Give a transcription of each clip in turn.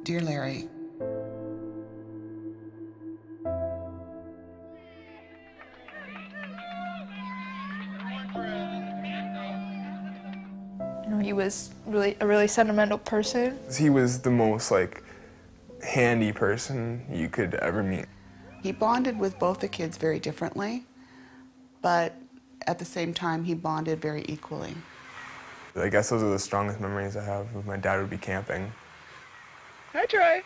Dear Larry, You know, he was a really sentimental person. He was the most handy person you could ever meet. he bonded with both the kids very differently, but at the same time, he bonded very equally. I guess those are the strongest memories I have of my dad would be camping. Hi, Troy.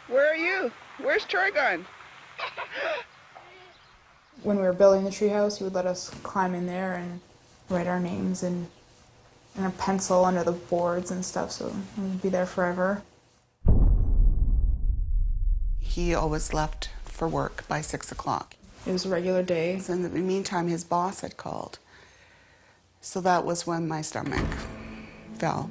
Where are you? Where's Troy gone? When we were building the treehouse, he would let us climb in there and write our names and a pencil under the boards and stuff, so we'd be there forever. He always left for work by 6 o'clock. It was a regular day. So in the meantime, his boss had called. So that was when my stomach fell.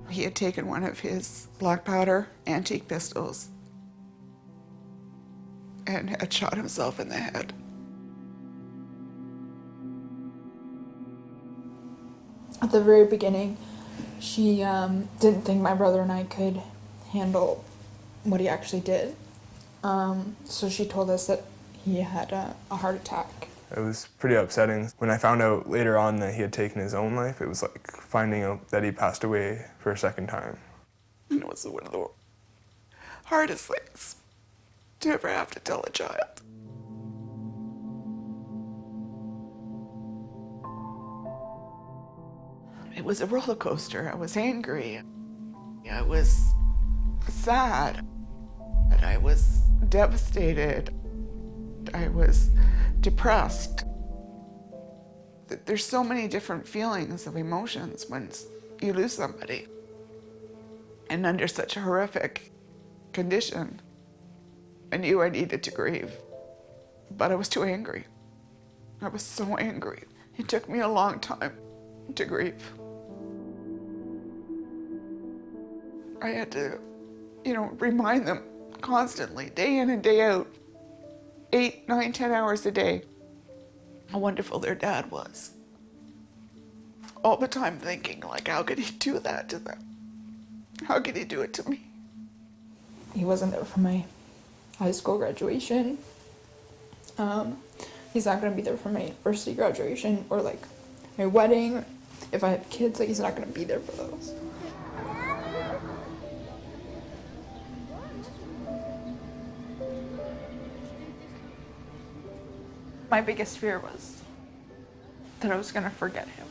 He had taken one of his black powder antique pistols and had shot himself in the head. At the very beginning, she didn't think my brother and I could handle what he actually did. So she told us that he had a heart attack. It was pretty upsetting. When I found out later on that he had taken his own life, it was like finding out that he passed away for a second time. And it was one of the hardest things to ever have to tell a child. It was a roller coaster. I was angry. I was sad. And I was devastated. I was depressed. There's so many different feelings of emotions when you lose somebody. And under such a horrific condition. I knew I needed to grieve, but I was too angry. I was so angry. It took me a long time to grieve. I had to, remind them constantly, day in and day out, 8, 9, 10 hours a day, how wonderful their dad was. All the time thinking, how could he do that to them? How could he do it to me? He wasn't there for my high school graduation. He's not going to be there for my university graduation or my wedding. If I have kids, he's not going to be there for those. My biggest fear was that I was going to forget him.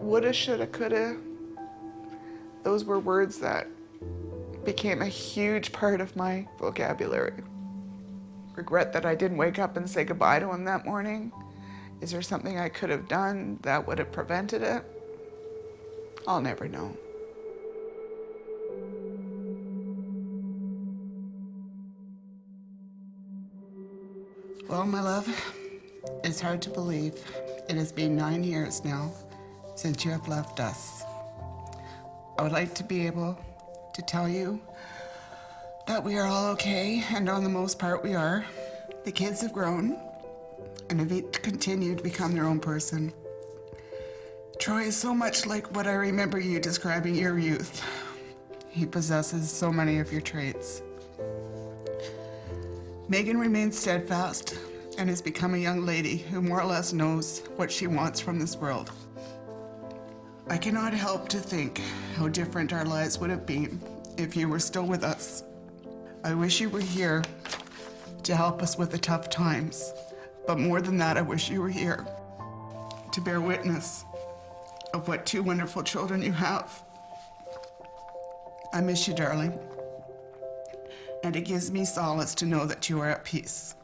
Woulda, shoulda, coulda. Those were words that became a huge part of my vocabulary. Regret that I didn't wake up and say goodbye to him that morning. Is there something I could have done that would have prevented it? I'll never know. Well, my love, it's hard to believe. It has been 9 years now since you have left us. I would like to be able to tell you that we are all okay, and on the most part we are. The kids have grown and have each continued to become their own person. Troy is so much like what I remember you describing your youth. He possesses so many of your traits. Megan remains steadfast and has become a young lady who more or less knows what she wants from this world. I cannot help to think how different our lives would have been if you were still with us. I wish you were here to help us with the tough times, but more than that, I wish you were here to bear witness of what 2 wonderful children you have. I miss you, darling. And it gives me solace to know that you are at peace.